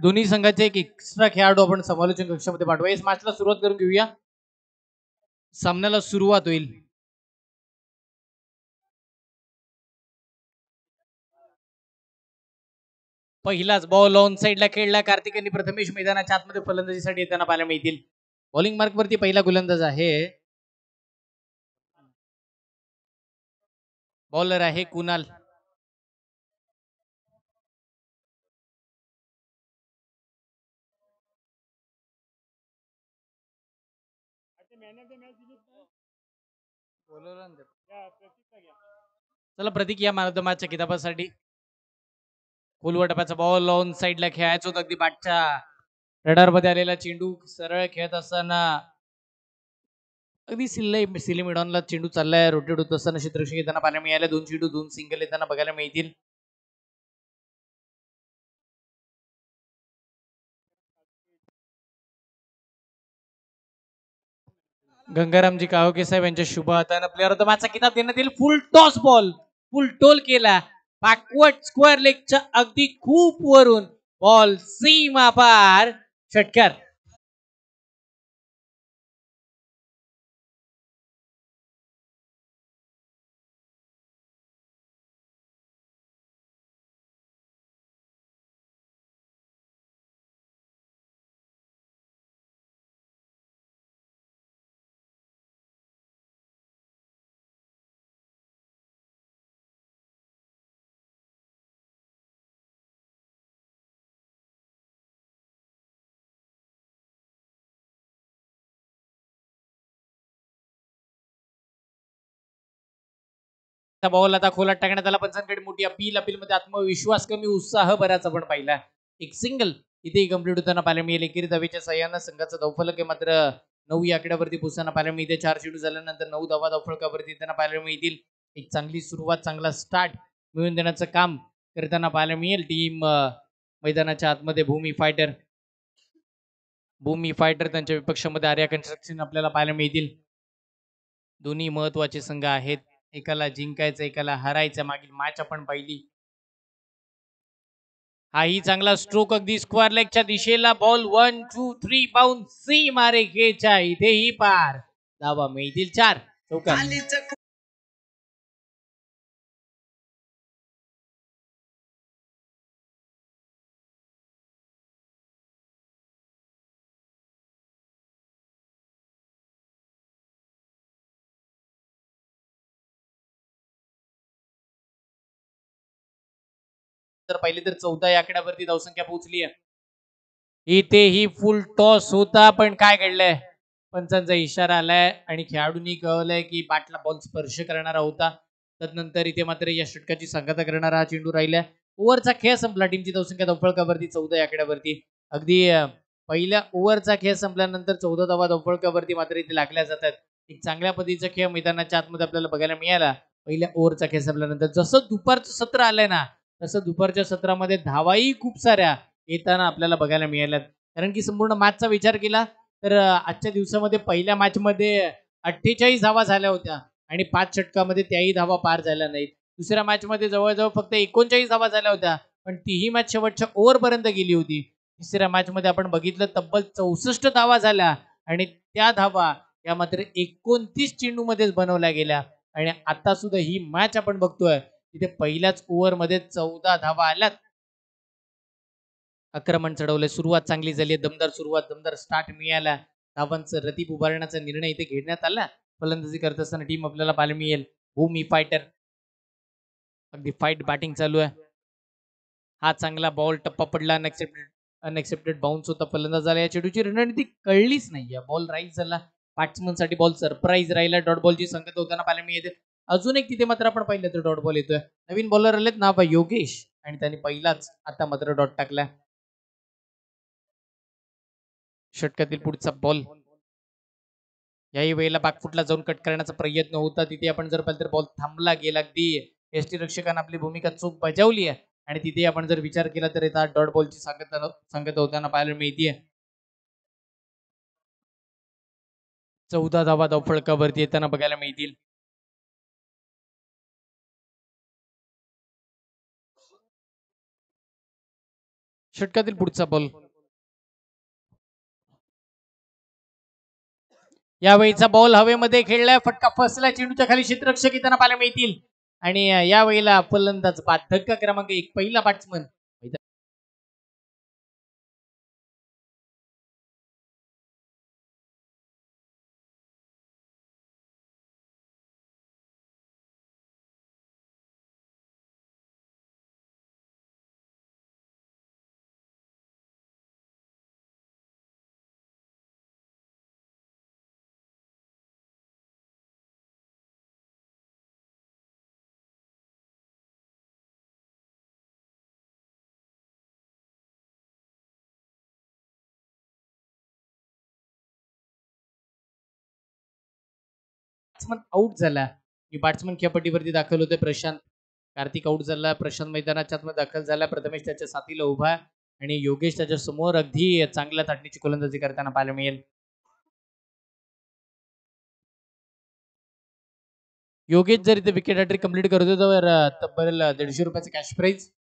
दोन्ही संघाचे एक एक्स्ट्रा खेळाडू आपण समालोचन कक्षामध्ये पाठवा. इस मॅचला सुरुवात करून घेऊया. सामन्याला सुरुवात होईल. पहिलाच बॉल ऑन साइडला खेळला कार्तिक आणि प्रथमेश मैदानाच्या आतमध्ये फलंदाजीसाठी येताना पाहायला मिळतील. बॉलिंग मार्क वरती पहिला गोलंदाज आहे. बॉलर आहे कुणाल. चला प्रतीक या मॅन ऑफ द मॅचच्या किताबासाठी. फुलवटपाचा बॉल ऑन साइडला खेळायचा होता. अगदी बॅटच्या रडार मध्ये आलेला चेंडू सरळ खेळत असताना अगदी सिले मिडॉनला चेंडू चाललाय. रोटेट होत असताना क्षेत्ररक्षक येताना पाहायला मिळाले. 2 चेंडू 2 सिंगल येताना बघायला मिळतील. गंगारामजी काळोखे साहेब यांच्या शुभ हाताने प्लेअर ऑफ द मॅचचा किताब देण्यात येईल. फुल टॉस बॉल फुल टोल केला. बॅकवर्ड स्क्वेअर लेगच्या अगदी खूप वरून बॉल सीमा पार षटकार. बॉल आता खोलात टाकण्यात आला. पंचांकडे मोठी अपील मध्ये आत्मविश्वास कमी उत्साह बराच आपण पाहिला. एक सिंगल इथेही कंप्लीट होताना पाहायला मिळेल. एकेरी धावेच्या सहाय्यानं संघाचा धावफलक आहे मात्र 9 या आकड्यावरती पोहोचताना पाहायला मिळते. 4 चेंडू झाल्यानंतर 9 धावा धावफलकावरती येताना पाहायला मिळतील. एक चांगली सुरुवात चांगला स्टार्ट मिळवून देण्याचं काम करताना पाहायला मिळेल टीम मैदानाच्या आतमध्ये. भूमी फायटर त्यांच्या विपक्षामध्ये आर्या कन्स्ट्रक्शन आपल्याला पाहायला मिळतील. दोन्ही महत्वाचे संघ आहेत. एकाला जिंकायचं एकाला हरायचं. मागील मॅच आपण पाहिली. हाही चांगला स्ट्रोक अगदी स्क्वेअर लेगच्या दिशेला. बॉल 1 2 3 पाऊन सी मारे खेच्या इथेही पार. धावा मिळतील 4 चौकार. तर पहिले तर 14 या आकड्यावरती धावसंख्या पोहोचली आहे. इथेही फुल टॉस होता पण काय घडलंय. पंचांचा इशारा आलाय आणि खेळाडूंनी कळवलंय की बॅटला बॉल स्पर्श करणारा होता. तदनंतर इथे मात्र या षटकाची सांगता करणारा हा चेंडू राहिला. ओव्हरचा खेळ संपला. टीमची धावसंख्या धावफलकावरती 14 या आकड्यावरती. अगदी पहिल्या ओव्हरचा खेळ संपल्यानंतर 14 धावा धावफलकावरती मात्र इथे लागल्या जातात. एक चांगल्या पद्धतीचा खेळ मैदानाच्या आतमध्ये आपल्याला बघायला मिळाला. पहिल्या ओव्हरचा खेळ संपल्यानंतर जसं दुपारचं सत्र आलंय ना तसं दुपारच्या सत्रामध्ये धावाही खूप साऱ्या येताना आपल्याला बघायला मिळाल्यात. कारण की संपूर्ण मॅचचा विचार केला तर आजच्या दिवसामध्ये पहिल्या मॅच मध्ये 48 धावा झाल्या होत्या आणि 5 षटकामध्ये त्याही धावा पार झाल्या नाहीत. दुसऱ्या मॅच मध्ये जवळजवळ फक्त 39 धावा झाल्या होत्या पण तीही मॅच शेवटच्या ओव्हर पर्यंत गेली होती. तिसऱ्या मॅच मध्ये आपण बघितलं तब्बल 64 धावा झाल्या आणि त्या धावा या मात्र 29 चेंडू मध्येच बनवल्या गेल्या. आणि आता सुद्धा ही मॅच आपण बघतोय तिथे पहिल्याच ओव्हर मध्ये 14 धावा आल्यात. आक्रमण चढवलंय. सुरुवात चांगली झाली. दमदार सुरुवात दमदार स्टार्ट मिळाला. धावांचं रतीप उभारण्याचा निर्णय इथे घेण्यात आला. फलंदाजी करत असताना टीम आपल्याला पाहायला मिळेल भूमी फायटर. अगदी फाईट बॅटिंग चालू आहे. हा चांगला बॉल टप्पा पडला. अनएक्सेप्टेड बाउन्स होता. फलंदाजाला या चेंडूची रणनीती कळलीच नाही. बॉल राईज झाला. बॅट्समन साठी बॉल सरप्राईज राहिला. डॉट बॉलची संगत होताना पाहायला मिळते. अजून एक तिथे मात्र आपण पाहिलं तर डॉट बॉल येतोय. नवीन बॉलर आलेत ना योगेश आणि त्यांनी पहिलाच आता मात्र डॉट टाकला. षटकातील पुढचा बॉल याही वेळेला बॅकफुटला जाऊन कट करण्याचा प्रयत्न होता. तिथे आपण जर पाहिलं तर बॉल थांबला गेला. अगदी एसटी रक्षकाने आपली भूमिका चूक बजावली आहे आणि तिथे आपण जर विचार केला तर येतात डॉट बॉलची सांगत होताना पाहायला मिळते. 14 धावा धावफलकावरती येताना बघायला मिळतील. षटकातील पुढचा बॉल. यावेळीचा बॉल हवेमध्ये खेळलाय, फटका फसला, चेंडूच्या खाली क्षेत्ररक्षक येताना पाहायला मिळतील. आणि यावेळेला फलंदाज बाद, धक्का क्रमांक 1, पहिला बॅट्समन. बॅट्समन आउट झाला. की बॅट्समन खेळपट्टीवरती दाखल होते प्रशांत. कार्तिक आउट झाला, प्रशांत मैदानाच्या आतमध्ये दाखल झाला. प्रथमेश त्याच्या साथीला उभा आणि योगेश त्याच्या समोर अगदी चांगल्या ताटणीची गोलंदाजी करताना पाहायला मिळेल. योगेश जर इथे विकेट हॅट्रिक कंप्लीट करतो तर तब्बल 150 रुपयाचं कॅश प्राइज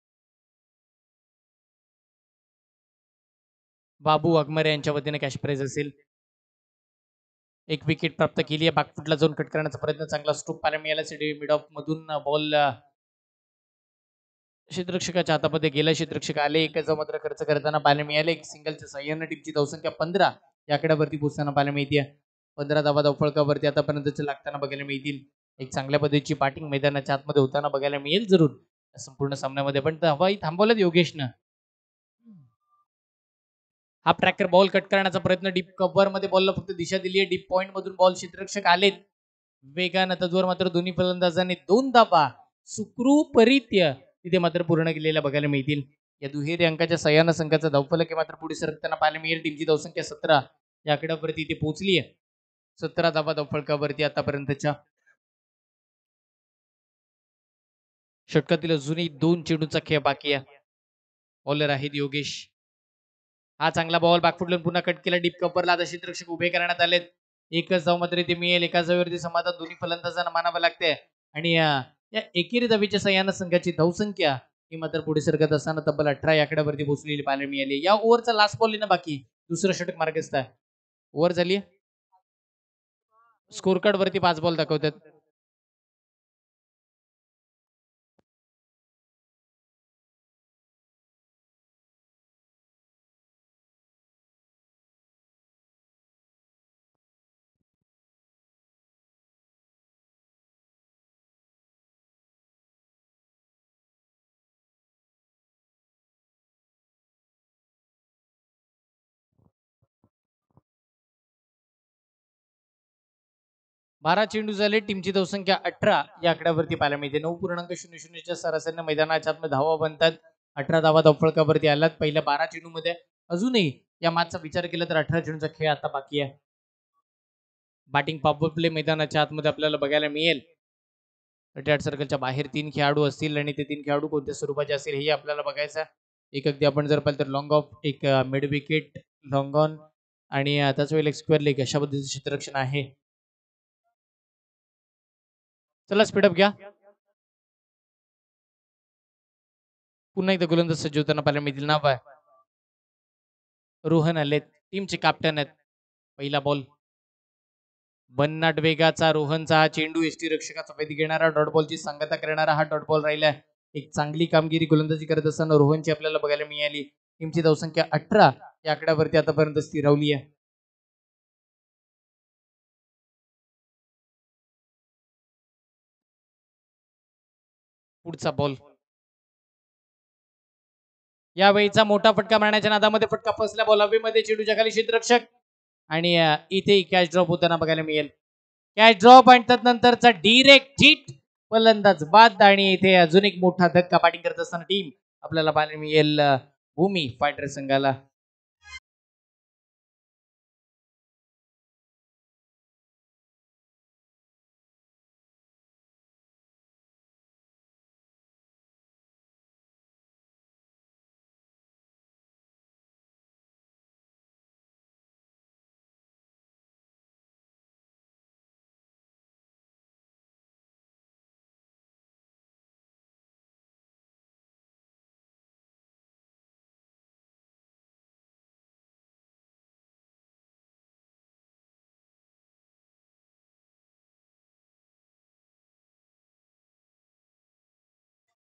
बाबू वाघमारे यांच्या वतीने कॅश प्राइज असेल. एक विकेट प्राप्त केली आहे. बॅकफुटला जाऊन कट करण्याचा प्रयत्न, चांगला स्ट्रोक पाहायला मिळाला. मिड ऑफ मधून बॉल क्षेत्ररक्षकाच्या हातामध्ये गेला. क्षेत्ररक्षक आले, एकाचा मात्र खर्च करताना पाहायला मिळाले. एक सिंगलच्या साह्याने टीमची धावसंख्या 15 या आकड्यावरती पोहोचताना पाहायला मिळते. 15 धावा धावफळकावरती आतापर्यंतचे लागताना बघायला मिळतील. एक चांगल्या पद्धतीची बॅटिंग मैदानाच्या आतमध्ये होताना बघायला मिळेल जरूर संपूर्ण सामन्यामध्ये. पण हवाही थांबवल्यात योगेशनं. हा ट्रॅकर बॉल कट करण्याचा प्रयत्न, डीप कव्हर मध्ये बॉलला फक्त दिशा दिली आहे. डीप पॉइंट मधून बॉल क्षेत्ररक्षक आलेत वेगानं. तजवर मात्र दोन्ही फलंदाजांनी 2 धावा सुखरूपरित्या तिथे मात्र पूर्ण केलेल्या बघायला मिळतील. या दुहेरी अंकाच्या सह्यानं संघाचा धावफलक मात्र पुढे सरकताना पाहायला मिळेल. टीमची धावसंख्या 17 या आकड्यावरती इथे पोहोचली आहे. 17 धावा धावफलकावरती आतापर्यंतच्या. षटकातील अजूनही 2 चेंडूचा खेळ बाकी आहे. बॉलर आहेत योगेश. हा चांगला बॉल बॅकफुटला पुन्हा कट केला. डीप कव्हरला आता क्षेत्ररक्षक उभे करण्यात आलेत. एकच धाव मात्र इथे मिळेल. एका जागेवरती समाधान दोन्ही फलंदाजांना मानावं लागते. आणि या एकेरी धावेच्या सह्यानं संघाची धावसंख्या ही मात्र पुढे सरकत असताना तब्बल 18 या आकड्यावरती पोहोचलेली पाहायला मिळाली. या ओव्हरचा लास्ट बॉल ना बाकी, दुसरं षटक मार्गस्थ आहे. ओव्हर झाली. स्कोर कार्ड वरती 5 बॉल दाखवतात. बारा चेंडू झाले. टीमची धावसंख्या 18 या आकड्यावरती पाहायला मिळते. 9.00च्या सरासरीने मैदानाच्या आतमध्ये धावा बनतात. 18 धावा धावफळकावरती आलात पहिल्या 12 चेंडू मध्ये. अजूनही या मॅचचा विचार केला तर 18 चेंडूचा खेळ आता बाकी आहे. बॅटिंग पॉवर प्ले मैदानाच्या आतमध्ये आपल्याला बघायला मिळेल. रिटायर्ड सर्कलच्या बाहेर 3 खेळाडू असतील आणि ते 3 खेळाडू कोणत्या स्वरूपाचे असतील हे आपल्याला बघायचं. एक अगदी आपण जर पाहिलं तर लॉंग ऑफ, एक मिड विकेट, लॉंग ऑन आणि त्याच वेळेला एक स्क्वेअर लेग अशा पद्धतीचं क्षेत्ररक्षण आहे. चला स्पीडअप घ्या. पुन्हा एकदा गोलंदाज सज्ज होताना पाहायला मिळतील. नाव आहे रोहन आलेत, टीमचे कॅप्टन आहेत. पहिला बॉल भन्नाट वेगाचा रोहनचा हा चेंडू एसटी रक्षकाचा वेध घेणारा, डॉट बॉलची सांगता करणारा हा डॉट बॉल राहिला. एक चांगली कामगिरी गोलंदाजी करत असताना रोहनची आपल्याला बघायला मिळाली. टीमची धावसंख्या 18 या आकड्यावरती आतापर्यंत स्थिरावली आहे. पुढचा बॉल. यावेळीचा मोठा फटका मारण्याच्या नादामध्ये फटका फसला. बॉल हवेमध्ये, चेंडूच्या खाली क्षेत्ररक्षक आणि इथे कॅच ड्रॉप होताना बघायला मिळेल. कॅच ड्रॉप आणि त्यानंतरचा डिरेक्ट हिट, फलंदाज बाद. आणि इथे अजून एक मोठा धक्का बॅटिंग करत असताना टीम आपल्याला पाहायला मिळेल भूमी फायटर संघाला.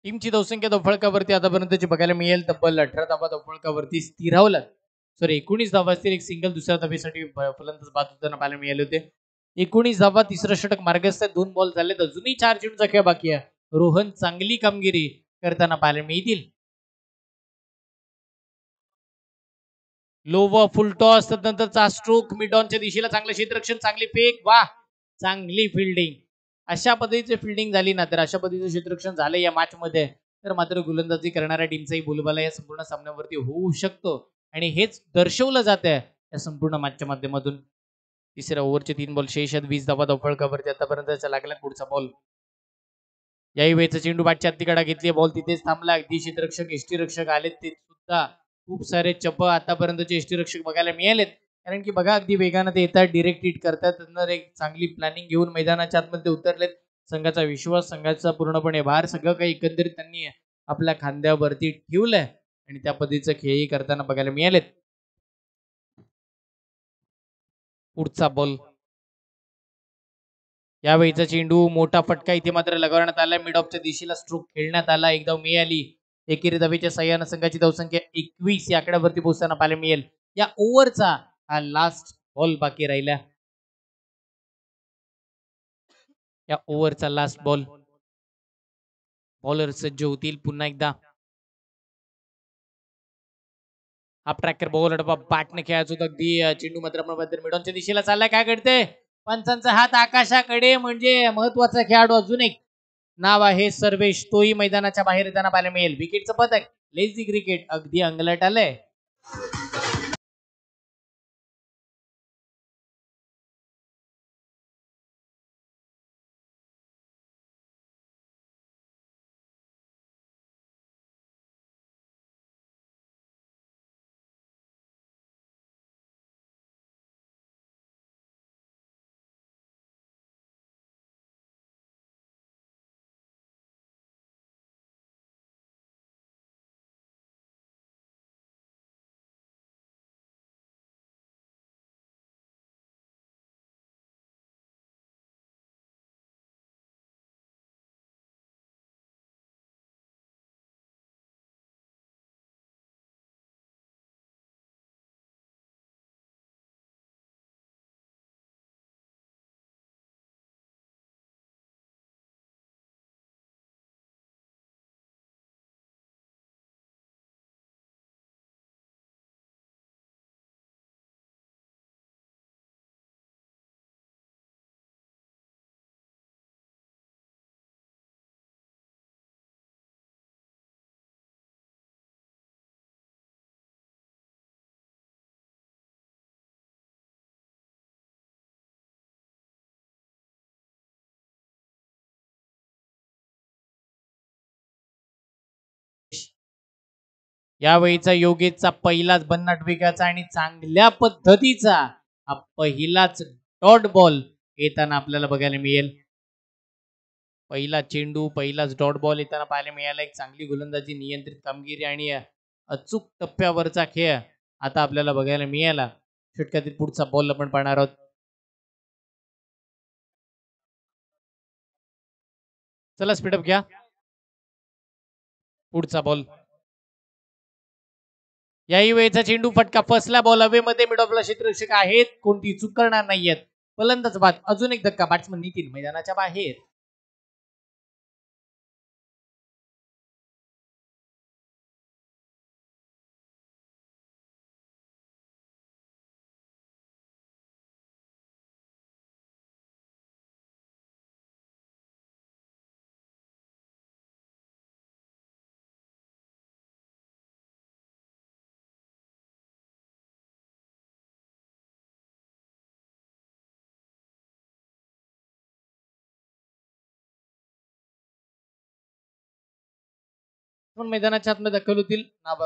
टीमची धावसंख्या धावफळकावरती आतापर्यंतची बघायला मिळेल तब्बल 18 धावा धावफळकावरती स्थिरावला. सॉरी 19 धावा असतील, एक सिंगल दुसऱ्या धावेसाठी फलंदाज बाद होताना पाहायला मिळाले होते. 19 धावा, तिसरं षटक मार्गस्थ, 2 बॉल झालेत, अजूनही 4 चेंडूचा खेळ बाकी आहे. रोहन चांगली कामगिरी करताना पाहायला मिळतील. लो व फुल टॉस, नंतरचा स्ट्रोक मिड ऑनच्या दिशेला, चांगलं क्षेत्ररक्षण, चांगली फेक, वा चांगली फिल्डिंग. अशा पद्धतीची फिल्डिंग झाली ना, तर अशा पद्धतीचं क्षेत्ररक्षण झालं या मॅच मध्ये, तर मात्र गोलंदाजी करणाऱ्या टीमचाही बोलबाला या संपूर्ण सामन्यावरती होऊ शकतो आणि हेच दर्शवलं जात आहे या संपूर्ण मॅचच्या माध्यमातून. तिसऱ्या ओव्हरचे 3 बॉल शेष आहेत, 20 धावा धावफळकावरती आतापर्यंतचा लागला. पुढचा बॉल, याही वेळेचा चेंडू बॅटच्या हत्तीकडा घेतली, बॉल तिथेच थांबला. अगदी क्षेत्ररक्षक यष्टीरक्षक आलेत, ते सुद्धा खूप सारे चप आतापर्यंतचे यष्टीरक्षक बघायला मिळालेत. कारण की बघा, अगदी वेगानं ते येतात, डिरेक्ट हिट करतात, तर एक चांगली प्लॅनिंग घेऊन मैदानाच्या आतमध्ये उतरलेत. संघाचा विश्वास, संघाचा पूर्णपणे भार, सगळं काही एकंदरीत त्यांनी आपल्या खांद्यावरती ठेवलंय आणि त्या पद्धतीचं खेळही करताना बघायला मिळालेत. पुढचा बॉल, यावेळीचा चेंडू, मोठा फटका इथे मात्र लगावण्यात आला. मिड ऑफच्या दिशेला स्ट्रोक खेळण्यात आला, एक धाव मिळाली. एकेरी धावेच्या सहाय्यानं संघाची धावसंख्या 21 या आकड्यावरती पोहोचताना पाहायला मिळेल. या ओव्हरचा हा लास्ट बॉल बाकी राहिला. या ओव्हरचा लास्ट बॉल, बॉलर सज्ज होतील पुन्हा एकदा. हा ट्रॅकर बॉल बॅटने खेळायचो, अगदी चेंडू मात्र आपण मिडॉनच्या दिशेला चाललाय. काय घडते, पंचांचा हात आकाशाकडे, म्हणजे महत्वाचा खेळाडू अजून एक नाव आहे सर्वेश, तोही मैदानाच्या बाहेर येताना पाहायला मिळेल. विकेटचं पथक, लेझी क्रिकेट अगदी अंगलट आलंय. यावेळीचा योगेशचा पहिलाच भन्नाट वेगाचा आणि चांगल्या पद्धतीचा हा पहिलाच डॉट बॉल येताना आपल्याला बघायला मिळेल. पहिला चेंडू, पहिलाच डॉट बॉल येताना पाहायला मिळाला. एक चांगली गोलंदाजी, नियंत्रित कामगिरी आणि अचूक टप्प्यावरचा खेळ आता आपल्याला बघायला मिळाला. षटकातील पुढचा बॉल आपण पाहणार आहोत. चला स्पीडअप घ्या. पुढचा बॉल, याही वेळेचा चेंडू, फटका, फसला बॉल हवेमध्ये, मिड ऑफला क्षेत्ररक्षक आहेत, कोणती चूक करणार नाहीयेत. फलंदाज बाद, अजून एक धक्का, बॅट्समन नितीन मैदानाच्या बाहेर. मैदानाच्या आतमध्ये दखल होतील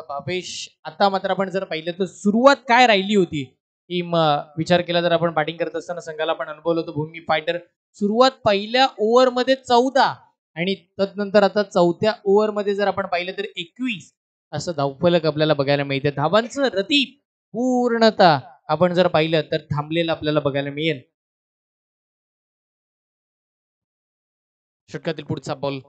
भावेश. आता मात्र आपण जर पाहिलं तर सुरुवात काय राहिली होती, टीम विचार केला तर आपण बॅटिंग करत असताना संघाला आपण अनुभवलं होतं भूमी फायटर. सुरुवात पहिल्या ओव्हरमध्ये 14 आणि तदनंतर आता चौथ्या ओव्हरमध्ये जर आपण पाहिलं तर 21 असं धावफलक आपल्याला बघायला मिळते. धावांचं रतीप पूर्णतः आपण जर पाहिलं तर थांबलेलं आपल्याला बघायला मिळेल. षटकातील पुढचा बॉल,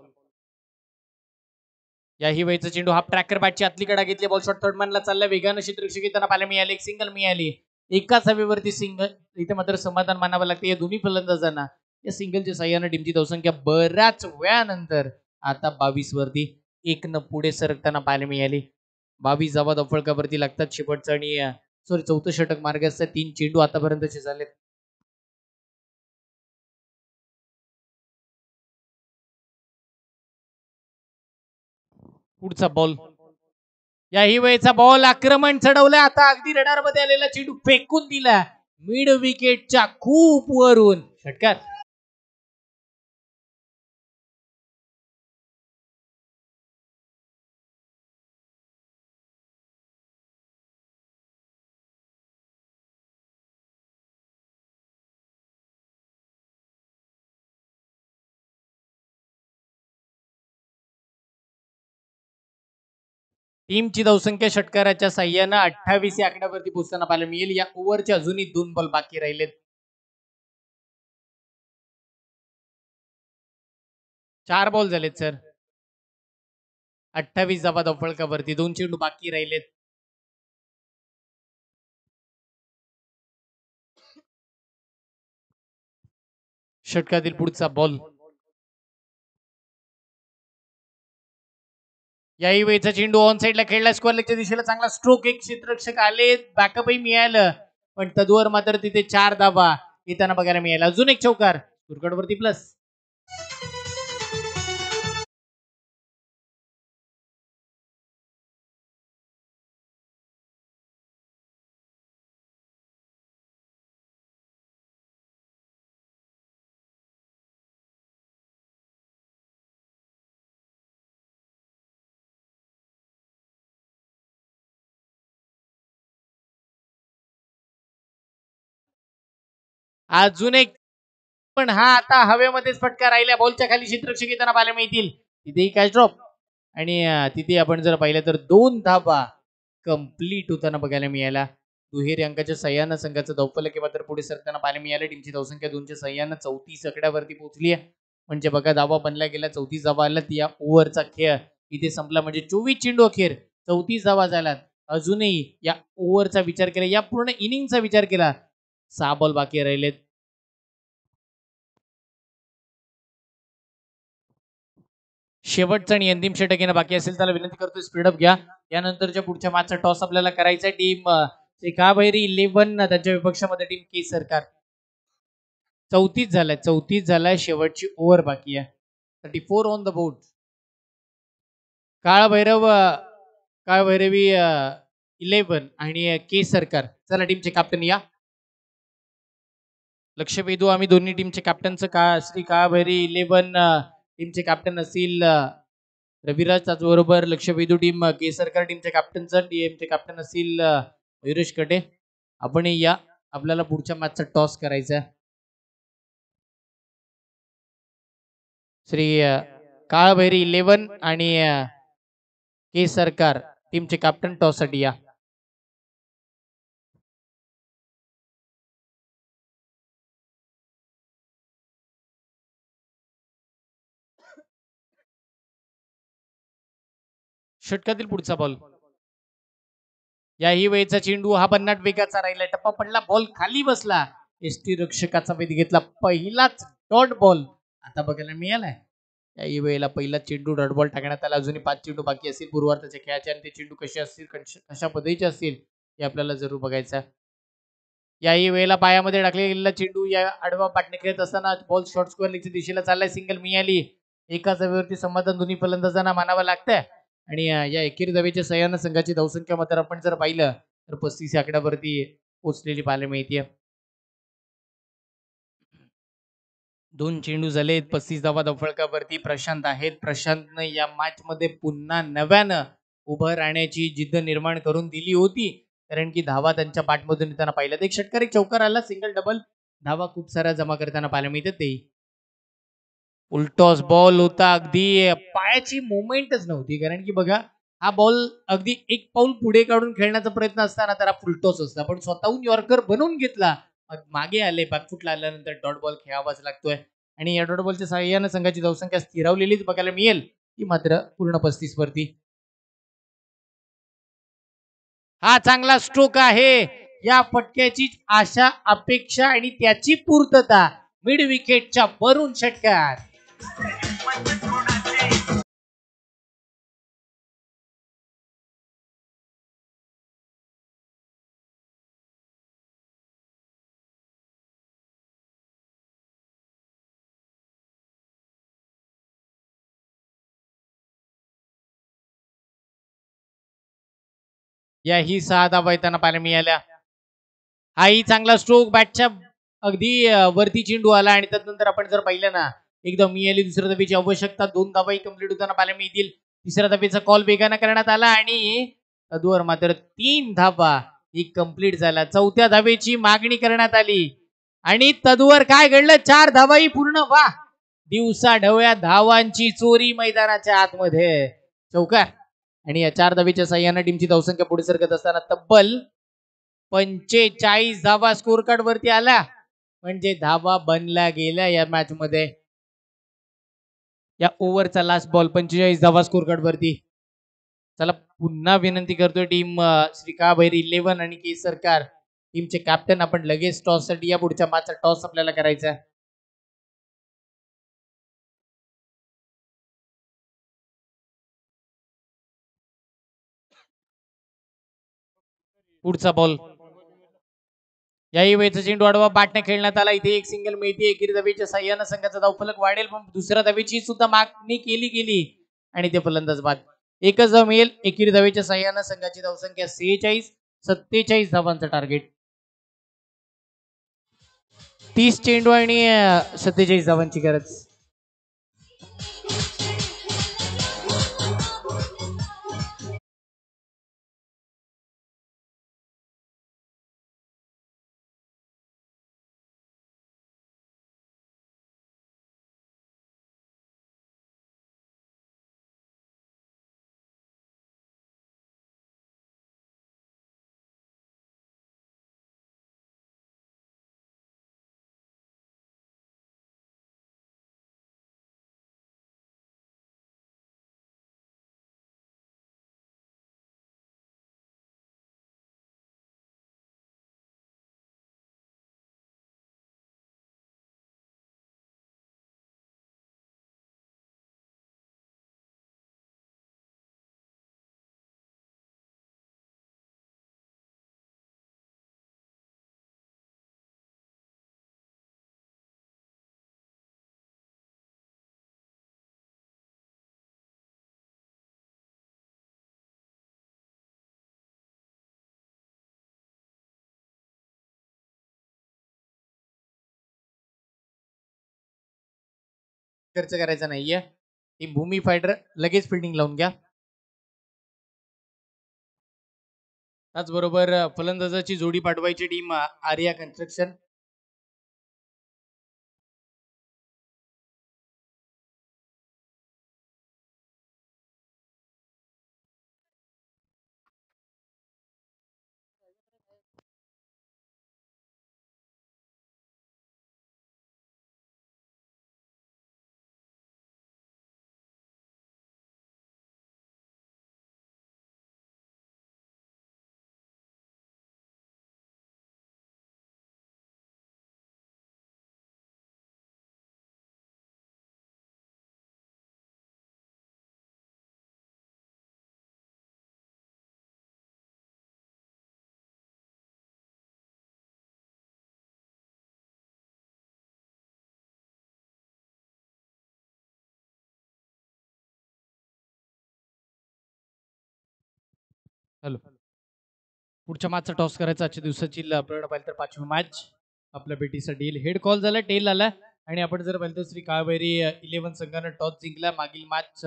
याही वेळचा चेंडू हाफ ट्रॅकर बॅटची आतली कडा घेतली. बॉल शॉट थर्ड मॅनला चालला. वेगानं क्षेत्ररक्षक येताना पाहायला मिळाले. एक सिंगल मिळाली. एकाच हवेवरती सिंगल. इथे मात्र समाधान मानावं लागते या दोन्ही फलंदाजांना. या सिंगलच्या साह्यानं टीमची धावसंख्या बऱ्याच वेळानंतर आता 22 वरती 1 पुढे सरकताना पाहायला मिळाली. 22 धावा फळकावरती लागतात. शेवटचं आणि सॉरी चौथं षटक मार्ग असतात. 3 चेंडू आतापर्यंतचे झालेत. पुढचा बॉल. याही वेळेचा बॉल आक्रमण चढवलं. आता अगदी रडार मध्ये आलेला चेंडू फेकून दिला मिड विकेटच्या खूप वरून. षटकार. टीमची धावसंख्या षटकाराच्या साह्यानं 28 या आकड्यावरती पोहोचताना पाहायला मिळेल. या ओव्हरचे अजूनही 2 बॉल बाकी राहिलेत. 4 बॉल झालेत सर. 28 धावा फळकावरती 2 चेंडू बाकी राहिलेत. षटकातील पुढचा बॉल. याही वेळेचा चेंडू ऑन साईडला खेळला. स्क्वेअर लेगच्या दिशेला चांगला स्ट्रोक. एक क्षेत्ररक्षक आले. बॅकअपही मिळालं. पण तद्वर मात्र तिथे 4 धावा येताना बघायला मिळाला. अजून एक चौकार. स्कोरकार्डवरती प्लस. अजून एक. पण हा आता हवेमध्येच फटका राहिला. बॉलच्या खाली क्षेत्ररक्षक येताना पाहायला मिळतील. तिथेही कॅच ड्रॉप. आणि तिथे आपण जर पाहिलं तर 2 धावा कंप्लीट होताना बघायला मिळाला. दुहेरी अंकाच्या सह्यानं संघाचं धावफलक मात्र पुढे सरताना पाहायला मिळालं. टीमची धावसंख्या 2च्या सह्यानं 34 आकड्यावरती पोहोचली आहे. म्हणजे बघा धावा बनला गेला. 34 धावा आल्यात. या ओव्हरचा खेळ इथे संपला. म्हणजे 24 चेंडू अखेर 34 धावा झाल्यात. अजूनही या ओव्हरचा विचार केला, या पूर्ण इनिंगचा विचार केला, 6 बॉल बाकी राहिलेत. शेवटचा आणि अंतिम षटक येणं बाकी असेल त्याला विनंती करतोय स्पीडअप घ्या. यानंतरच्या पुढच्या मॅचचा टॉस आपल्याला करायचा आहे. टीम काबैरी 11 त्यांच्या विपक्षामध्ये टीम के सरकार. 34 झालाय. शेवटची ओव्हर बाकी आहे. 34 ऑन द बोर्ड. काळ भैरवी 11 आणि के सरकार. चला टीमचे कॅप्टन या. लक्ष वेधू आम्ही दोन्ही टीमचे कॅप्टनचं. श्री काळभैरी 11 टीमचे कॅप्टन असतील रविराज. त्याचबरोबर लक्ष वेधू टीम केसरकर टीमच्या कॅप्टनचं टीमचे कॅप्टन असतील मयुरेश कटे. आपण या. आपल्याला पुढच्या मॅचचा टॉस करायचा आहे. श्री काळभैरी 11 आणि के सरकार टीमचे कॅप्टन टॉस साठी या. षटकातील पुढचा बॉल. याही वेळेचा चेंडू हा भन्नाट वेगाचा राहिला. टप्पा पडला. बॉल खाली बसला. एसटी रक्षकाचा वेध घेतला. पहिलाच डॉट बॉल आता बघायला मिळालाय. याही वेळेला पहिला चेंडू डॉट बॉल टाकण्यात आला. अजूनही 5 चेंडू बाकी असतील पूर्वार्धाच्या खेळाचे आणि ते चेंडू कसे असतील, कशा पद्धतीचे असतील हे आपल्याला जरूर बघायचं. याही वेळेला पायामध्ये टाकले गेलेला चेंडू या आडवा पाटणे खेळत असताना बॉल शॉर्ट स्क्वेअर लेगच्या दिशेला चाललाय. सिंगल मिळाली. एका जागेवरती समाधान दोन्ही फलंदाजांना मानावं लागतंय. आणि या एकेरी धावेच्या सह्यानं संघाची धावसंख्या मात्र आपण जर पाहिलं तर 35 आकड्यावरती पोहोचलेली पाहायला मिळते. 2 चेंडू झालेत. 35 धावा फलकावरती. प्रशांत आहेत. प्रशांतनं या मॅच मध्ये पुन्हा नव्यानं उभं राहण्याची जिद्द निर्माण करून दिली होती. कारण की धावा त्यांच्या पाठमधून येताना पाहिलं. एक षटकार, एक चौकार आला. सिंगल डबल धावा खूप साऱ्या जमा करताना पाहायला मिळतात. तेही उलटॉस बॉल होता. अगदी पायाची मुवमेंटच नव्हती. कारण की बघा हा बॉल अगदी एक पाऊल पुढे काढून खेळण्याचा प्रयत्न असताना तर हा फुलटॉस असता. पण स्वतःहून यॉर्कर बनवून घेतला. मागे आले. बॅकफुटला आल्यानंतर डॉट बॉल खेळावाच लागतोय. आणि या डॉट बॉलच्या सहाय्यानं संघाची धावसंख्या स्थिरावलेलीच बघायला मिळेल. ती मात्र पूर्ण 35 वरती. हा चांगला स्ट्रोक आहे. या फटक्याची आशा अपेक्षा आणि त्याची पूर्तता मिड विकेटच्या वरून षटकार. याही 6 धावा येताना पाहायला मिळाल्या. हाही चांगला स्ट्रोक बॅटच्या अगदी वरती चेंडू आला आणि त्यानंतर आपण जर पाहिलं ना एकदम मिळाली दुसऱ्या धावेची आवश्यकता 2 धावाही कंप्लीट होताना पाहायला मिळतील. तिसऱ्या धावेचा कॉल वेगानं करण्यात आला आणि तदवर मात्र 3 धावा ही कंप्लीट झाला. चौथ्या धावेची मागणी करण्यात आली आणि तदवर काय घडलं 4 धावाही पूर्ण. वा दिवसा ढवळ्या धावांची चोरी मैदानाच्या आतमध्ये चौकार आणि या 4 धावेच्या सहाय्याने टीमची धावसंख्या पुढे सरकत असताना तब्बल 45 धावा स्कोर कार्ड वरती आला. म्हणजे धावा बनला गेल्या या मॅच मध्ये. या ओव्हरचा लास्ट बॉल 45 धावा स्कोर कार्ड वरती. चला पुन्हा विनंती करतोय टीम श्री काळभैरी 11 आणि के सरकार टीमचे कॅप्टन आपण लगेच टॉस साठी या. पुढच्या मॅचचा टॉस आपल्याला करायचा आहे. पुढचा बॉल याही वेळेचा चेंडू आडवा बॅटने खेळण्यात आला. इथे एक सिंगल मिळते. एकेरी धावेच्या साह्यानं संघाचा धावफलक वाढेल पण दुसऱ्या धावेची सुद्धा मागणी केली गेली आणि ते फलंदाज बाद. एकच धाव मिळेल. एकेरी धावेच्या साह्यानं संघाची धावसंख्या 46. 47 धावांचं टार्गेट. 30 चेंडू आणि 47 धावांची गरज. खर्च करायचा नाहीये. टीम भूमी फायटर लगेच फिल्डिंग लावून घ्या. त्याचबरोबर फलंदाजाची जोडी पाठवायची टीम आर्या कन्स्ट्रक्शन. हॅलो. पुढच्या मॅचचा टॉस करायचा आजच्या दिवसाची आपल्याला पाहिलं तर 5वी मॅच आपल्या बेटीचा डील हेड कॉल झाला. टेल आला आणि आपण जर पाहिलं तर श्री काळभैरी 11 संघानं टॉस जिंकला. मागील मॅच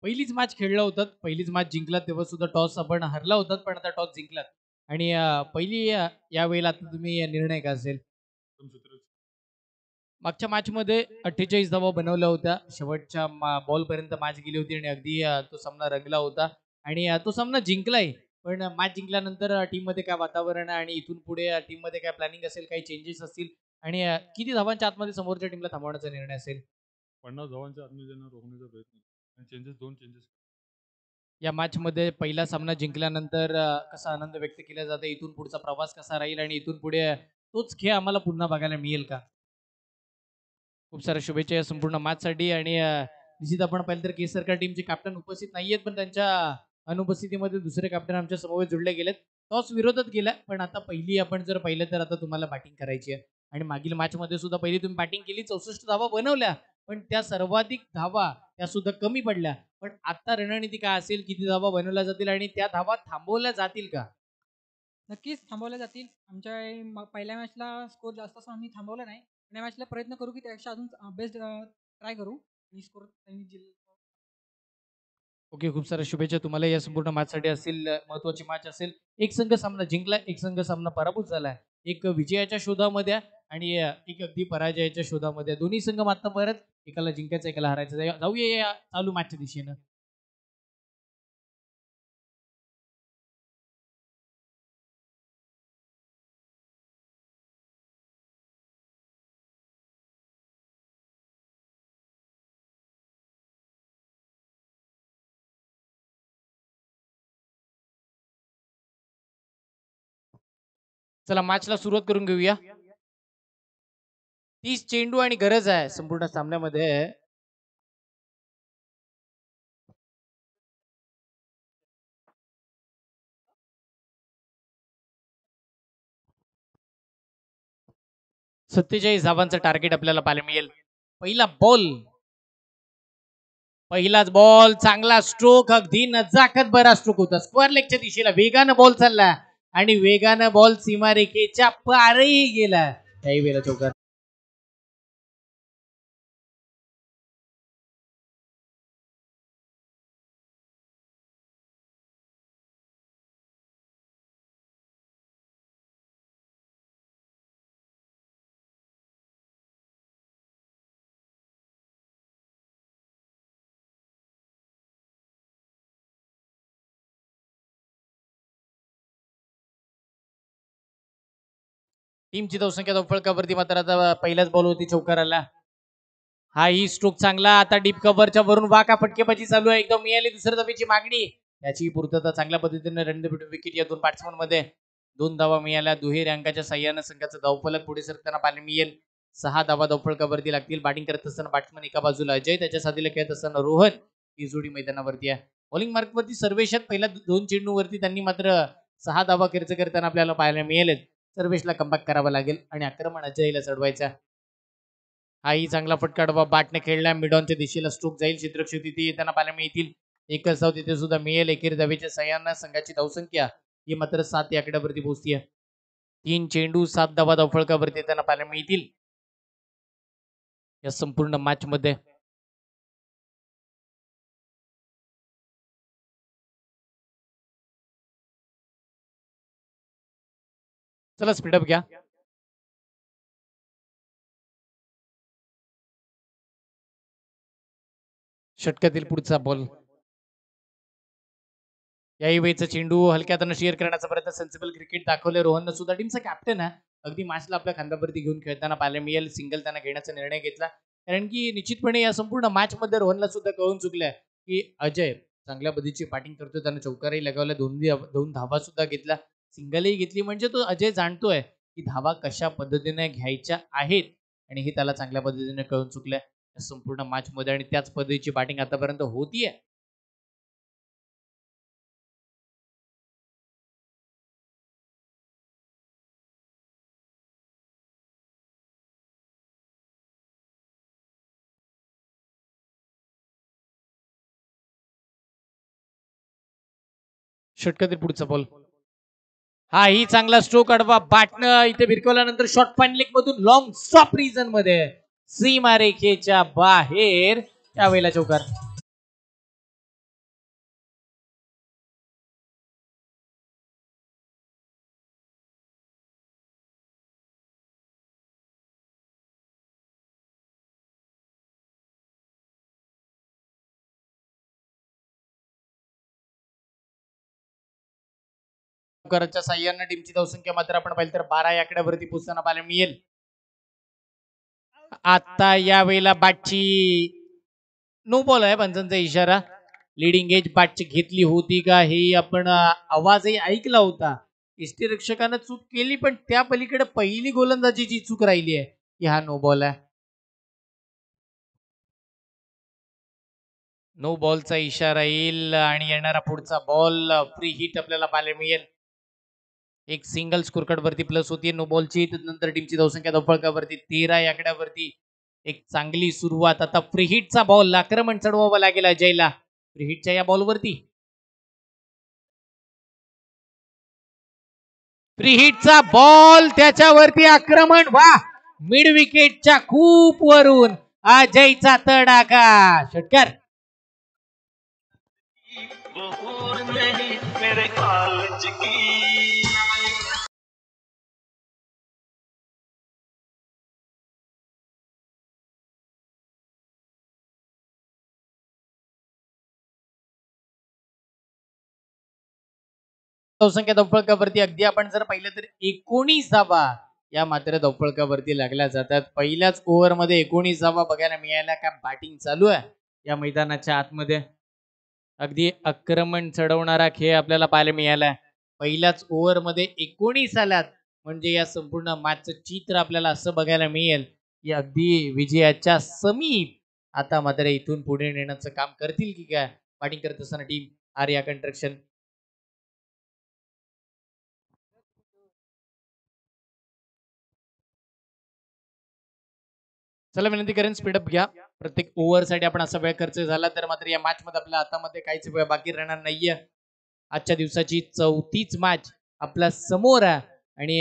पहिलीच मॅच खेळला होतात. पहिलीच मॅच जिंकला तेव्हा सुद्धा टॉस आपण हरला होतात पण आता टॉस जिंकलात आणि पहिली यावेळेला आता तुम्ही निर्णय काय असेल. मागच्या मॅच मध्ये 48 धावा बनवल्या होत्या. शेवटच्या बॉल पर्यंत मॅच गेली होती आणि अगदी तो सामना रंगला होता आणि तो सामना जिंकलाय. पण मॅच जिंकल्यानंतर टीम मध्ये काय वातावरण आहे आणि इथून पुढे टीम मध्ये काय प्लॅनिंग असेल, काही चेंजेस असतील आणि किती धावांच्या आतमध्ये समोरच्या टीमला थांबवण्याचा निर्णय असेल. 50 धावांच्या आतमध्ये त्यांना रोखण्याचा प्रयत्न या मॅच मध्ये पहिला सामना जिंकल्यानंतर कसा आनंद व्यक्त केला जातो, इथून पुढचा प्रवास कसा राहील आणि इथून पुढे तोच खेळ आम्हाला पुन्हा बघायला मिळेल का? खूप साऱ्या शुभेच्छा या संपूर्ण मॅच साठी. आणि निश्चित आपण पाहिलं तर केसरकर टीमचे कॅप्टन उपस्थित नाहीयेत, पण त्यांच्या अनुपस्थितीमध्ये दुसरे कॅप्टन आमच्या समोर जुळले गेलेत. टॉस विरोधात गेला, पण आता पहिली आपण जर पाहिलं तर आता तुम्हाला बॅटिंग करायची आहे. आणि मागील मॅच मध्ये सुद्धा पहिली तुम्ही बॅटिंग केली, 64 धावा बनवल्या, पण त्या सर्वाधिक धावा त्या सुद्धा कमी पडल्या. पण आता रणनीती काय असेल, किती धावा बनवल्या जातील आणि त्या धावा थांबवल्या जातील का? नक्कीच थांबवल्या जातील. आमच्या पहिल्या मॅचला स्कोर जास्त असून आम्ही थांबवला नाही. या मॅचला प्रयत्न करू की त्यापेक्षा अजून बेस्ट ट्राय करू आणि स्कोर ओके, खूप साऱ्या शुभेच्छा तुम्हाला या संपूर्ण मॅचसाठी असतील. महत्वाची मॅच असेल. एक संघ सामना जिंकलाय, एक संघ सामना पराभूत झालाय. एक विजयाच्या शोधामध्ये आणि एक अगदी पराजयाच्या शोधामध्ये. दोन्ही संघ मात्र परत एकाला जिंकायचं एकाला हरायचं. जाऊया या चालू मॅचच्या दिशेनं. चला मॅचला सुरुवात करून घेऊया. 30 चेंडू आणि गरज आहे संपूर्ण सामन्यामध्ये. सत्तेचाळीस धावांचं टार्गेट आपल्याला पाहायला मिळेल. पहिला बॉल, पहिलाच बॉल, चांगला स्ट्रोक, अगदी नजाकत बरा स्ट्रोक होता. स्क्वेअर लेगच्या दिशेला वेगानं बॉल चालला आणि वेगानं बॉल सीमारेखेच्या पारही गेला. त्याही वेळेला चौकार. टीमची धावसंख्या धावफळकावरती मात्र आता पहिल्याच बॉल होती चौकाराला. हा ही स्ट्रोक चांगला. आता डीप कव्हरच्या वरून वाका फटकेबाजी चालू आहे. एकदम मिळाली दुसऱ्या धावेची मागणी. याची पूर्तता चांगल्या पद्धतीने रणनीती विकेट या दोन बॅट्समन मध्ये. 2 धावा मिळाल्या. दुहेरी अंकाच्या साह्यानं संघाचं धावफलक पुढे सरकताना पाहायला मिळेल. 6 धावा धावफळकावरती लागतील. बॅटिंग करत असताना बॅट्समन एका बाजूला अजय, त्याच्या साथीला खेळत असताना रोहन ही जोडी मैदानावरती आहे. बॉलिंग मार्कवरती सर्वेशात पहिल्या 2 चेंडूवरती त्यांनी मात्र 6 धावा खर्च करताना आपल्याला पाहायला मिळेल. सर्वेशला कमबॅक करावा लागेल आणि आक्रमण अजयला चढवायचं. हाही चांगला फटका डबा बाटने खेळला. मिडॉनच्या दिशेला स्ट्रोक जाईल. क्षेत्ररक्षक तिथे येताना पाहायला मिळतील. एकच धाव तिथे सुद्धा मिळेल. एकेरी धावेच्या सह्यानं संघाची धावसंख्या ही मात्र 7 या आकड्यावरती पोहोचतीये. 3 चेंडू 7 धावा धावफळकावरती येताना पाहायला मिळतील या संपूर्ण मॅच मध्ये. चला स्पीडअप घ्या. षटकातील पुढचा बॉल. याही वेळचा चेंडू हलक्या हातानं शेअर करण्याचा प्रयत्न. सेन्सिबल क्रिकेट दाखवले रोहननं सुद्धा. टीमचा कॅप्टन आहे, अगदी मॅचला आपल्या खांद्यावरती घेऊन खेळताना पाहायला मिळेल. सिंगल त्यांना घेण्याचा निर्णय घेतला, कारण की निश्चितपणे या संपूर्ण मॅच मध्ये रोहनला सुद्धा कळून चुकलंय की अजय चांगल्या पद्धतीची बॅटिंग करतोय. त्यानं चौकारही लगावल्या, दोन धावा सुद्धा घेतला, सिंगलही घेतली. म्हणजे तो अजय जाणतोय की धावा कशा पद्धतीने घ्यायच्या आहेत आणि हे त्याला चांगल्या पद्धतीने कळून चुकलंय संपूर्ण मॅच मध्ये. आणि त्याच पद्धतीची बॅटिंग आतापर्यंत होतीये. षटकातील पुढचा बॉल. हा ही चांगला स्ट्रोक अडवा बाटनं इथे भिरकवल्यानंतर शॉर्ट पॉइंट लेग मधून लॉंग स्टॉप रिजन मध्ये सीमा रेखेच्या बाहेर. त्यावेळेला चौकार. चौकाराच्या साह्यानं टीमची धावसंख्या मात्र आपण पाहिलं तर 12 या आकड्यावरती पोहोचताना पाहायला मिळेल. आता यावेळेला बाटची नो बॉल आहे पंचांचा इशारा. लिडिंग एज बॅटची घेतली होती का हे आपण आवाजही ऐकला होता. यष्टीरक्षकानं चूक केली पण त्या पलीकडे पहिली गोलंदाजीची चूक राहिली आहे की हा नो बॉल आहे. नो बॉलचा इशारा येईल आणि येणारा पुढचा बॉल फ्री हिट आपल्याला पाहायला मिळेल. एक सिंगल स्कोरकार्ड वरती प्लस होती नो बॉलची. त्यानंतर टीमची धावसंख्या धावफलकावरती 13 या आकड्यावरती एक चांगली सुरुवात. आता फ्री हिटचा बॉल आक्रमण चढवावं लागेल अजयला फ्री हिटच्या या बॉलवरती. फ्री हिटचा बॉल त्याच्यावरती आक्रमण. वा मिड विकेटच्या खूप वरून अजयचा तडाखा षटकार. धावसंख्या धावफलकावरती अगदी आपण जर पाहिलं तर 19 धावा या मात्र धावफलकावरती लागल्या जातात. पहिल्याच ओव्हरमध्ये 19 धावा बघायला मिळायला. का बॅटिंग चालू आहे या मैदानाच्या आतमध्ये. अगदी आक्रमण चढवणारा खेळ आपल्याला पाहायला मिळाला. पहिल्याच ओव्हरमध्ये 19 आल्यात म्हणजे या संपूर्ण मॅचचं चित्र आपल्याला असं बघायला मिळेल की अगदी विजयाच्या समीप आता मात्र इथून पुढे नेण्याचं काम करतील की काय बॅटिंग करत असताना टीम आर्या कंस्ट्रक्शन. चला विनंती करेन स्पीडअप घ्या. प्रत्येक ओव्हरसाठी आपण असा वेळ खर्च झाला तर मात्र या मॅच मध्ये आपल्या हातामध्ये काहीच वेळ बाकी राहणार नाहीये. आजच्या दिवसाची 34th मॅच आपल्या समोर आहे आणि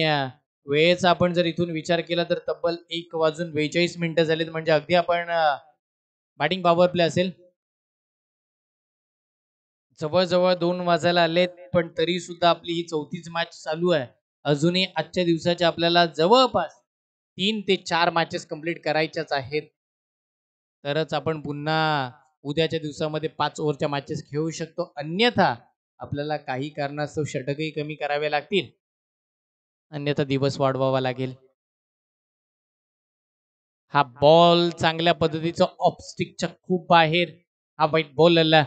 वेळेचा आपण जर इथून विचार केला तर तब्बल 1:42 झालेत म्हणजे अगदी आपण बॅटिंग पॉवर प्ले असेल. जवळजवळ 2 वाजायला आलेत पण तरी सुद्धा आपली ही 34th मॅच चालू आहे. अजूनही आजच्या दिवसाच्या आपल्याला जवळपास 3 ते 4 मॅचेस कंप्लीट करायच्याच आहेत. तरच आपण पुन्हा उद्याच्या दिवसामध्ये 5 ओव्हरच्या मॅचेस खेळू शकतो. अन्यथा आपल्याला काही कारणास्तव षटकही कमी करावे लागतील. अन्यथा दिवस वाढवावा लागेल. हा बॉल चांगल्या पद्धतीचा ऑफस्टिकच्या खूप बाहेर हा वाईट बॉल आला.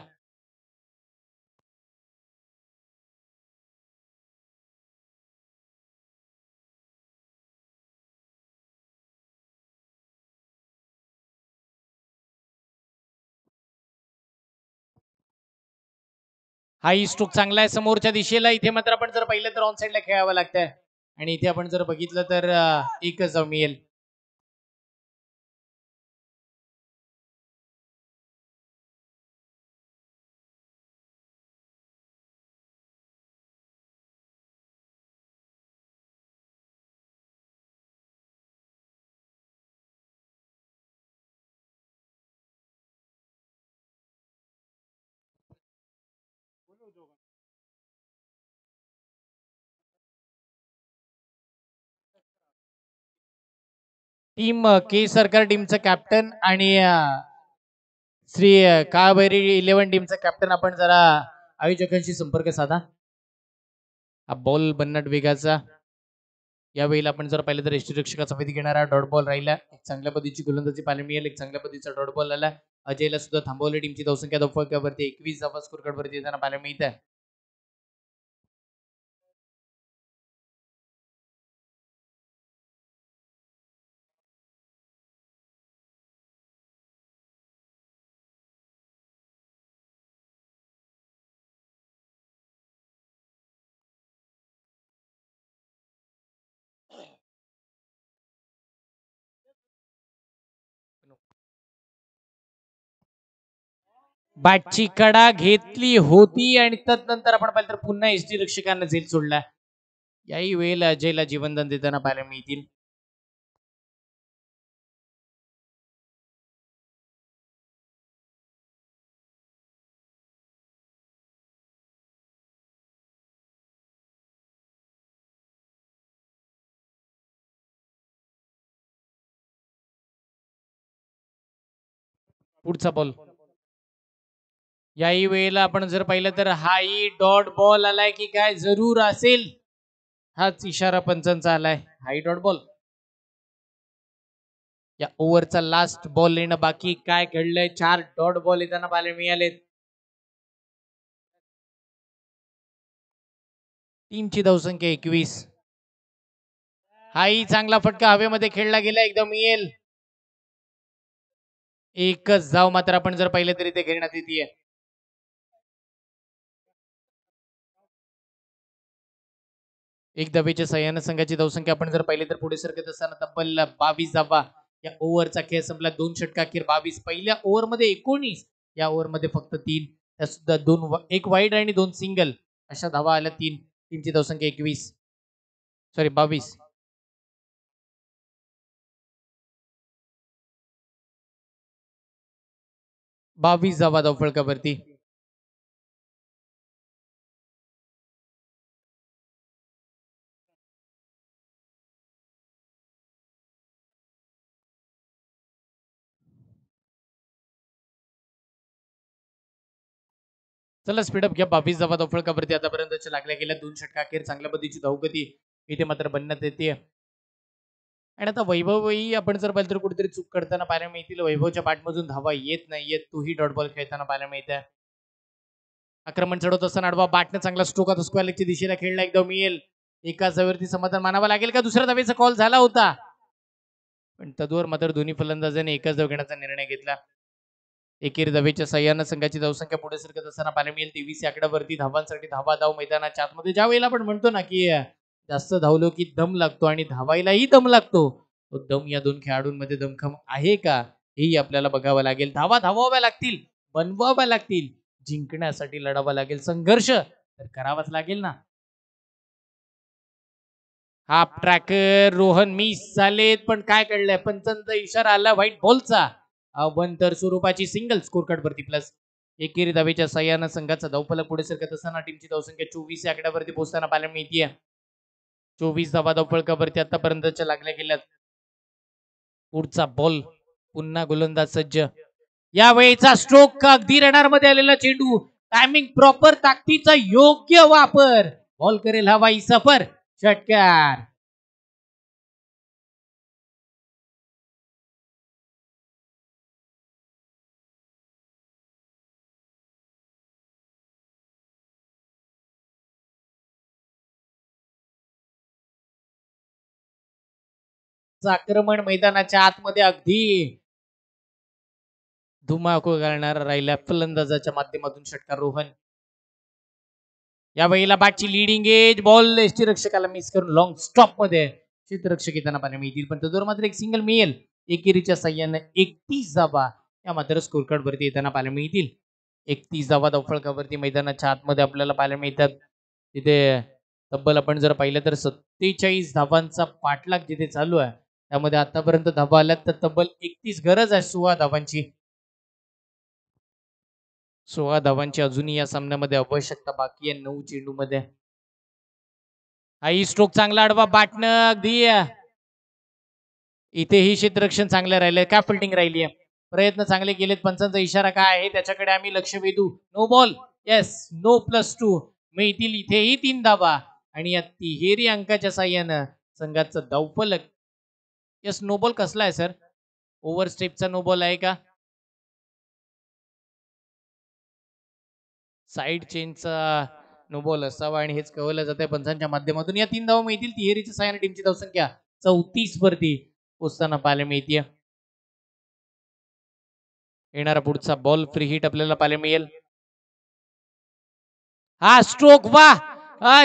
हाही स्ट्रोक चांगला आहे समोरच्या दिशेला. इथे मात्र आपण जर पाहिलं तर ऑन साईडला खेळावं लागतंय आणि इथे आपण जर बघितलं तर एकच जाऊ मिळेल. टीम के सरकार टीमचं कॅप्टन आणि श्री काळभैरी 11 टीमचा कॅप्टन आपण जरा आयोजकांशी संपर्क साधा. हा बॉल बन्नाट वेगाचा. यावेळेला आपण जर पाहिलं तर यष्टीरक्षकाचा विधी घेणारा डॉट बॉल राहिला. एक चांगल्या पद्धतीची गोलंदाजी पाहायला मिळेल. एक चांगल्या पद्धतीचा डॉट बॉल आला. अजयला सुद्धा थांबवले. टीमची धावसंख्या धावफलकावरती 21 धावा स्कोर कार्ड वरती येताना पाहायला मिळत आहे. बॅटची कडा घेतली होती आणि तदनंतर आपण पाहिलं तर पुन्हा यष्टीरक्षकांना झेल सोडला. याही वेळेला अजयला जीवनदान देताना पाहायला मिळतील. पुढचा बॉल. याही वेळेला आपण जर पाहिलं तर हाही डॉट बॉल आलाय की काय जरूर असेल. हाच इशारा पंचांचा आलाय. हाई डॉट बॉल. या ओव्हरचा लास्ट बॉल येणं बाकी. काय घडलंय? 4 डॉट बॉल येताना पाहायला मिळालेत. टीमची धावसंख्या 21. हाही चांगला फटका हवेमध्ये खेळला गेला. एकदम येईल. एकच धाव मात्र आपण जर पाहिलं तरी ते घेण्यात येते. एक धावेच्या सहाय्यानं संघाची धावसंख्या आपण जर पाहिली तर पुढे सरकत असताना तब्बल 22 धावा. या ओव्हरचा खेळ संपला. 2 षटका अखेर 22. पहिल्या ओव्हरमध्ये 19. या ओव्हरमध्ये फक्त 3. त्या सुद्धा 1 वाईड आणि 2 सिंगल अशा धावा आल्या. 3. टीमची धावसंख्या 21 सॉरी 22. धावा धावफलकावरती. चला स्पीडअप घ्या. 22 धावा धावफलकावरती आतापर्यंत लागल्या गेल्या. 2 षटका अखेर चांगल्या पद्धतीची धावगती इथे मात्र बनण्यात येते. आणि आता वैभवही आपण जर पाहिलं तर कुठेतरी चूक करताना पाहायला मिळतील. वैभवच्या पाठमधून धावा येत नाहीयेत. तोही डॉट बॉल खेळताना पाहायला मिळते. आक्रमण चढवत असताना आडवा बाटनं चांगला स्ट्रोक आता स्क्वेअरलेगच्या दिशेला खेळला. एकदम येईल. एका धावेवरती समाधान मानावं लागेल का? दुसऱ्या धावेचा कॉल झाला होता पण तदवर मात्र दोन्ही फलंदाजांनी एकाच धाव घेण्याचा निर्णय घेतला. एकेरी धावेच्या सहाय्यानं संघाची धावसंख्या पुढे सरकत असताना पाहायला मिळेल 23 या आकड्यावरती. धावांसाठी धावा धाव मैदानाच्या आतमध्ये. ज्या वेळेला आपण म्हणतो ना की जास्त धावलो की दम लागतो आणि धावायलाही दम लागतो. तो दम या दोन खेळाडूंमध्ये दमखम आहे का हेही आपल्याला बघावं लागेल. धावा धावाव्या लागतील, बनवाव्या लागतील, जिंकण्यासाठी लढावं लागेल. संघर्ष तर करावाच लागेल ना. हाफ ट्रॅकर रोहन मिस झालेत पण काय कळलंय? पंचांचा इशारा आला व्हाईट बॉलचा. अवंतर स्वरूपाची सिंगल स्कोर कार्ड वरती प्लस. एकेरी धावेच्या सहाय्यानं संघाचा धावफलक पुढे सरकत असताना टीमची धावसंख्या 24 या आकड्यावरती पोहोचताना पाहायला मिळतीये. 24 धावा धावफलकावरती आतापर्यंतच्या लागल्या गेल्यात. पुढचा बॉल पुन्हा गोलंदाज सज्ज. यावेळेचा स्ट्रोक अगदी रडार मध्ये आलेला चेंडू. टायमिंग प्रॉपर, ताकदीचा योग्य वापर. बॉल करेल हवाई सफर. षटकार. आक्रमण मैदानाच्या आतमध्ये अगदी धुमाकूळ घालणारा राहिला फलंदाजाच्या माध्यमातून षटकार रोहन. या वेळेला बॅटची लिडिंग एज. बॉल यष्टीरक्षकाला मिस करून लॉंग स्टॉप मध्ये क्षेत्ररक्षक येताना पाहायला मिळतील पण तदवर मात्र एक सिंगल मिळेल. एकेरीच्या सहाय्याने 31 धावा या मात्र स्कोर कार्ड वरती येताना पाहायला मिळतील. 31 धावा धावफलकावरती मैदानाच्या आतमध्ये आपल्याला पाहायला मिळतात. तिथे तब्बल आपण जर पाहिलं तर 47 धावांचा पाठलाग जिथे चालू आहे त्यामध्ये आतापर्यंत धावा आल्यात तर तब्बल 31. गरज आहे 16 धावांची. 16 धावांची अजूनही या सामन्यामध्ये आवश्यकता बाकी आहे 9 चेंडू मध्ये. हाही स्ट्रोक चांगला आडवा बाटणं अगदी. इथेही क्षेत्ररक्षण चांगलं राहिलंय. काय फिल्डिंग राहिली आहे. प्रयत्न चांगले केलेत. पंचांचा इशारा काय आहे त्याच्याकडे आम्ही लक्ष वेधू. No ball. येस. नो +2 मिळतील. इथेही 3 धावा आणि या तिहेरी अंकाच्या साह्यानं संघाचं धावफलक. येस. नो बॉल कसला आहे सर? ओव्हर स्टेपचा नो बॉल आहे का? साईड चेनचा नो बॉल असावा आणि हेच कळवलं जात आहे पंचांच्या माध्यमातून. या 3 धावा मिळतील. तिहेरीच्या साह्याने टीमची धावसंख्या 34 वरती पोचताना पाहायला मिळते. येणारा पुढचा बॉल फ्री हिट आपल्याला पाहायला मिळेल. हा स्ट्रोक वा.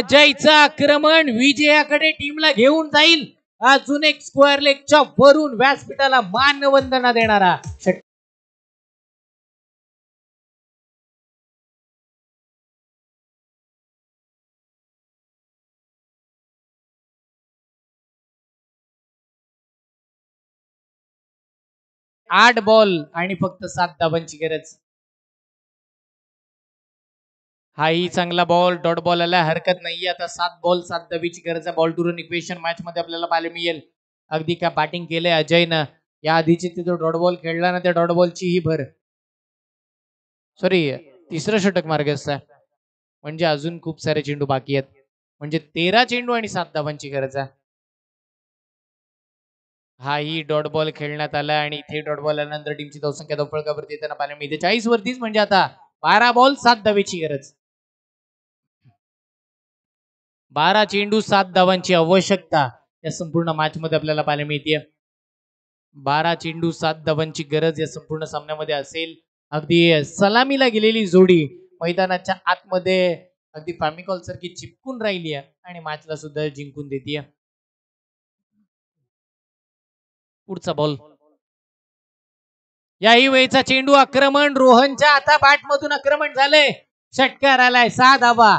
जयचं आक्रमण विजयाकडे टीमला घेऊन जाईल. अजून एक स्क्वेअर लेगच्या वरून व्यासपीठाला मानवंदना देणारा आठ बॉल आणि फक्त 7 धावांची गरज. हाही चांगला बॉल. डॉट बॉल आला हरकत नाहीये. आता 7 बॉल 7 धावीची गरज आहे. Ball to run equation match मध्ये आपल्याला पाहायला मिळेल. अगदी काय बॅटिंग केलंय अजयनं. या आधीची जो डॉट बॉल खेळला ना त्या डॉट बॉलची ही भर. सॉरी, तिसरं षटक मार्गस्थ आहे. म्हणजे अजून खूप सारे चेंडू बाकी आहेत. म्हणजे 13 चेंडू आणि 7 धावांची गरज आहे. हाही डॉट बॉल खेळण्यात आला आणि इथे डॉट बॉल आल्यानंतर टीमची धावसंख्या धावफलकावरती येताना पाहायला मिळते 40 वरतीच. म्हणजे आता 12 बॉल 7 धावेची गरज. 12 चेंडू 7 धावांची आवश्यकता या संपूर्ण मॅच मध्ये आपल्याला पाहायला मिळते. 12 चेंडू 7 धावांची गरज या संपूर्ण सामन्यामध्ये असेल. अगदी सलामीला गेलेली जोडी मैदानाच्या आतमध्ये अगदी फॅमिकॉल सारखी चिपकून राहिली आहे आणि मॅचला सुद्धा जिंकून देते. पुढचा बॉल. याही वेळेचा चेंडू आक्रमण रोहनच्या आता बॅट मधून आक्रमण झालंय. षटकार आलाय 6 धावा.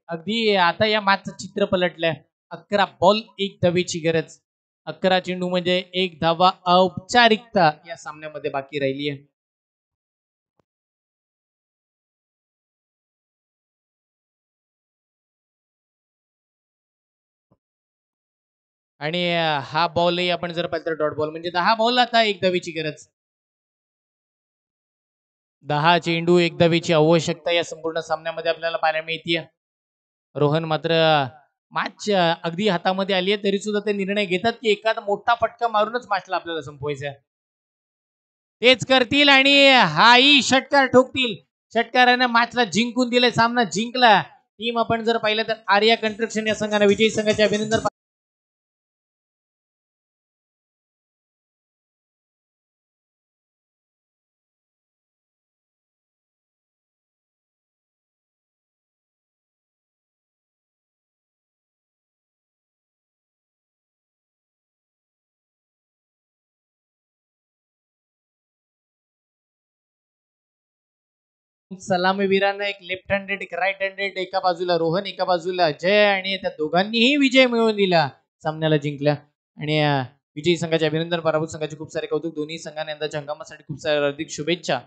अगदी आता या मॅचचं चित्र पलटलंय. 11 बॉल 1 धावेची गरज. 11 चेंडू म्हणजे 1 धावा औपचारिकता या सामन्यामध्ये बाकी राहिली आहे. आणि हा बॉलही आपण जर पाहिलं तर डॉट बॉल. म्हणजे 10 बॉल आता 1 धावेची गरज. 10 चेंडू 1 धावेची आवश्यकता या संपूर्ण सामन्यामध्ये आपल्याला पाहायला मिळते. रोहन मात्र मॅच अगदी हातामध्ये आली आहे तरी सुद्धा ते निर्णय घेतात की एखादा मोठा फटका मारूनच मॅचला आपल्याला संपवायचं आहे. तेच करतील आणि हाही षटकार ठोकतील. षटकाराने मॅचला जिंकून दिले. सामना जिंकला. टीम आपण जर पाहिलं तर आर्या कन्स्ट्रक्शन या संघाने विजयी संघाचे अभिनंदन. सलामीवीरांना एक लेफ्ट हँडेड एक राईट हँडेड एका बाजूला रोहन एका बाजूला जय आणि त्या दोघांनीही विजय मिळवून दिला. सामन्याला जिंकल्या आणि विजयी संघाचे अभिनंदन. पराभूत संघाचे खूप सारे कौतुक. दोन्ही संघाने यंदाच्या हंगामासाठी खूप सारे हार्दिक शुभेच्छा.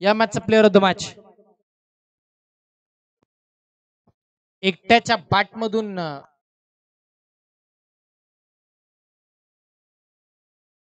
या मॅचचा प्लेअर ऑफ द मॅच एकट्याच्या बॅट मधून